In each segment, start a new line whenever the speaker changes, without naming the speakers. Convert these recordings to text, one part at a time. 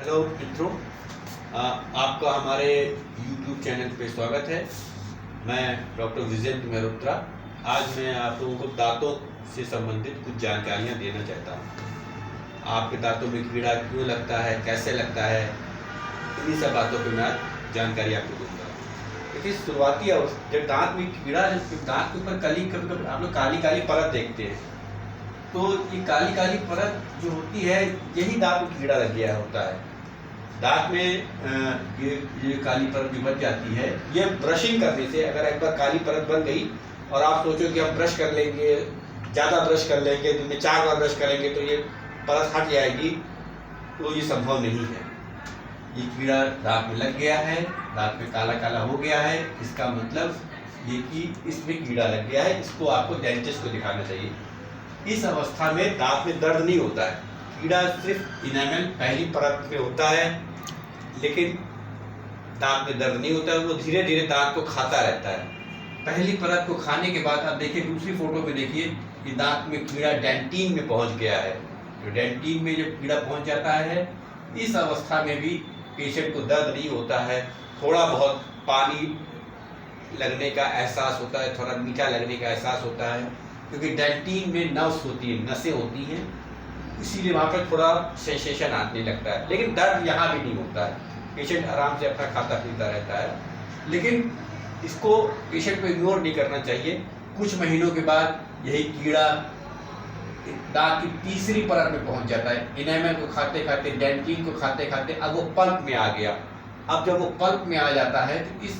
Hello मित्रों, आपका हमारे YouTube चैनल पे स्वागत है। मैं डॉक्टर विजेंद्र मेहरोत्रा। आज मैं आप लोगों को दांतों से संबंधित कुछ जानकारियाँ देना चाहता हूँ। आपके दांतों में कीड़ा क्यों लगता है, कैसे लगता है, इन्हीं सब बातों पे मैं आज जानकारी आपको दूँगा। देखिए, शुरुआती अवस्था जब दांत में कीड़ा, दांत के ऊपर कली, कभी कभी आप लोग काली काली परत देखते हैं, तो ये काली काली परत जो होती है, यही दांत में कीड़ा लग गया होता है। दांत में ये काली परत जो बच जाती है, ये ब्रशिंग करने से, अगर एक बार काली परत बन गई और आप सोचो कि हम ब्रश कर लेंगे, ज़्यादा ब्रश कर लेंगे, दिन में 4 बार ब्रश करेंगे तो ये परत हट जाएगी, तो ये संभव नहीं है। ये कीड़ा दांत में लग गया है, दांत में काला काला हो गया है, इसका मतलब ये कि इसमें कीड़ा लग गया है। इसको आपको डेंटिस्ट को दिखाना चाहिए। इस अवस्था में दांत में दर्द नहीं होता है, कीड़ा सिर्फ इनेमल पहली परत में होता है, लेकिन दांत में दर्द नहीं होता है। वो धीरे धीरे दांत को खाता रहता है। पहली परत को खाने के बाद आप देखिए, दूसरी फोटो में देखिए कि दांत में कीड़ा डेंटिन में पहुंच गया है। तो डेंटिन में जब कीड़ा पहुंच जाता है, इस अवस्था में भी पेशेंट को दर्द नहीं होता है। थोड़ा बहुत पानी लगने का एहसास होता है, थोड़ा मीठा लगने का एहसास होता है, क्योंकि डेंटिन में नर्व्स होती है, नसें होती हैं, इसीलिए वहाँ पर थोड़ा सेंसेशन आने लगता है। लेकिन दर्द यहाँ भी नहीं होता है, पेशेंट आराम से अपना खाता पीता रहता है। लेकिन इसको पेशेंट को इग्नोर नहीं करना चाहिए। कुछ महीनों के बाद यही कीड़ा दांत की तीसरी परत में पहुंच जाता है। इनेमल को खाते खाते, डेंटिन को खाते खाते अब वो पल्प में आ गया। अब जब वो पल्प में आ जाता है, तो इस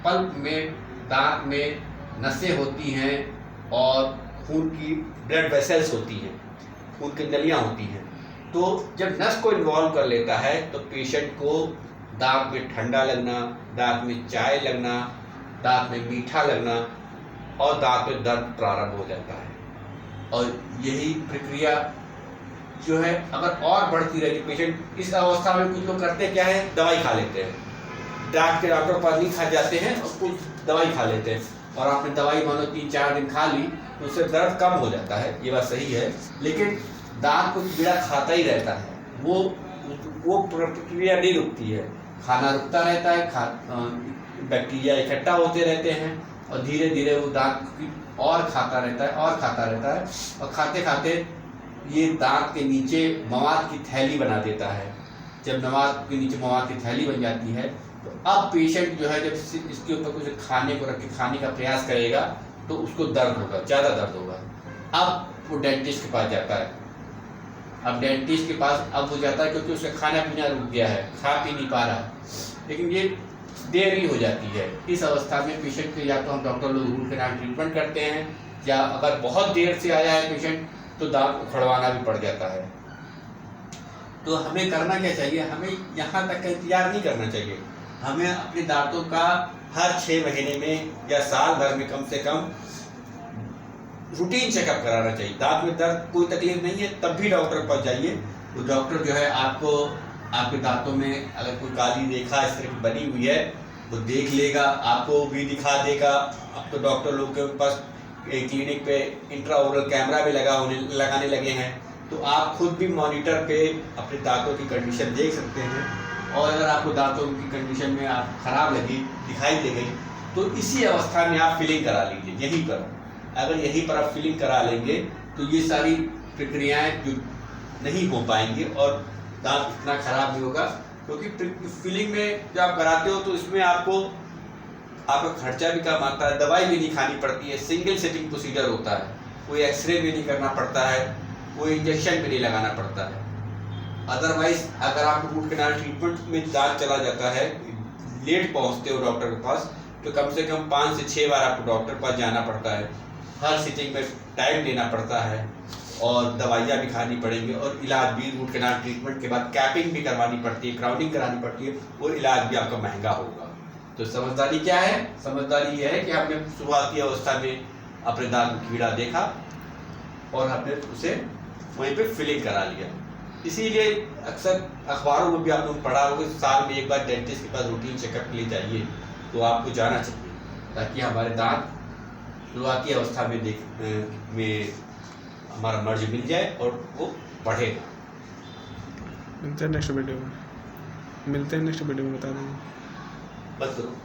पल्प में दांत में नसें होती हैं और खून की ब्लड वेसल्स होती हैं, खून की नलियाँ होती हैं। तो जब नस को इन्वॉल्व कर लेता है, तो पेशेंट को दांत में ठंडा लगना, दांत में चाय लगना, दांत में मीठा लगना और दांत में दर्द प्रारंभ हो जाता है। और यही प्रक्रिया जो है, अगर और बढ़ती रहेगी, पेशेंट इस अवस्था में कुछ लोग करते क्या है, दवाई खा लेते हैं, दांत के डॉक्टर पास नहीं खा जाते हैं और कुछ दवाई खा लेते हैं। और आपने दवाई मानो 3-4 दिन खा ली तो उससे दर्द कम हो जाता है, ये बात सही है। लेकिन दांत को कीड़ा खाता ही रहता है, वो प्रक्रिया नहीं रुकती है, खाना रुकता रहता है, बैक्टीरिया इकट्ठा होते रहते हैं और धीरे धीरे वो दांत की और खाता रहता है और खाता रहता है, और खाते खाते ये दांत के नीचे मवाद की थैली बना देता है। जब दांत के नीचे मवाद की थैली बन जाती है, तो अब पेशेंट जो है, जब इसके ऊपर कुछ खाने को रख के खाने का प्रयास करेगा तो उसको दर्द होगा, ज़्यादा दर्द होगा। अब वो डेंटिस्ट के पास जाता है। अब डेंटिस्ट के पास अब हो जाता है, क्योंकि उसका खाना पीना रुक गया है, खा पी नहीं पा रहा। लेकिन ये देरी हो जाती है। इस अवस्था में पेशेंट को या तो हम डॉक्टर लोग रूट कैनाल ट्रीटमेंट करते हैं, या अगर बहुत देर से आया है पेशेंट तो दांत उखड़वाना भी पड़ जाता है। तो हमें करना क्या चाहिए? हमें यहाँ तक का इंतजार नहीं करना चाहिए। हमें अपने दांतों का हर 6 महीने में या साल भर में कम से कम रूटीन चेकअप कराना चाहिए। दांत में दर्द कोई तकलीफ नहीं है, तब भी डॉक्टर के पास जाइए। तो डॉक्टर जो है आपको आपके दांतों में अगर कोई काली रेखा इस तरह की बनी हुई है, वो देख लेगा, आपको भी दिखा देगा। अब तो डॉक्टर लोग के पास क्लिनिक पे इंट्राओरल कैमरा भी लगाने लगे हैं, तो आप खुद भी मॉनिटर पे अपने दांतों की कंडीशन देख सकते हैं। और अगर आपको दांतों की कंडीशन में आप खराब लगी, दिखाई दे गई, तो इसी अवस्था में आप फिलिंग करा लीजिए। यहीं पर अगर यहीं पर आप फिलिंग करा लेंगे तो ये सारी प्रक्रियाएं जो नहीं हो पाएंगी और दांत इतना खराब नहीं होगा। क्योंकि फिलिंग में जब आप कराते हो तो इसमें आपका खर्चा भी कम आता है, दवाई भी नहीं खानी पड़ती है, सिंगल सिटिंग प्रोसीजर होता है, कोई एक्सरे भी नहीं करना पड़ता है, कोई इंजेक्शन भी नहीं लगाना पड़ता है। अदरवाइज अगर आप रूट कैनाल ट्रीटमेंट में दांत चला जाता है, लेट पहुंचते हो डॉक्टर के पास, तो कम से कम 5 से 6 बार आपको डॉक्टर के पास जाना पड़ता है, हर सिटिंग में टाइम देना पड़ता है और दवाइयाँ भी खानी पड़ेंगी, और इलाज भी रूट कैनाल ट्रीटमेंट के बाद कैपिंग भी करवानी पड़ती है, क्राउनिंग करानी पड़ती है, वो इलाज भी आपका महंगा होगा। तो समझदारी क्या है? समझदारी ये है कि हमने शुरुआती अवस्था में अपने दांत में कीड़ा देखा और हमने उसे वहीं पे फिलिंग करा लिया। इसीलिए अक्सर अखबारों में भी आप लोग पढ़ा होगा, साल में एक बार डेंटिस्ट के पास रूटीन चेकअप के लिए जाइए, तो आपको जाना चाहिए, ताकि हमारे दांत शुरुआती अवस्था में हमारा मर्ज मिल जाए और वो बढ़ेगा।
नेक्स्ट वीडियो में। मिलते हैं नेक्स्ट वीडियो में, बता देंगे।
बस करो।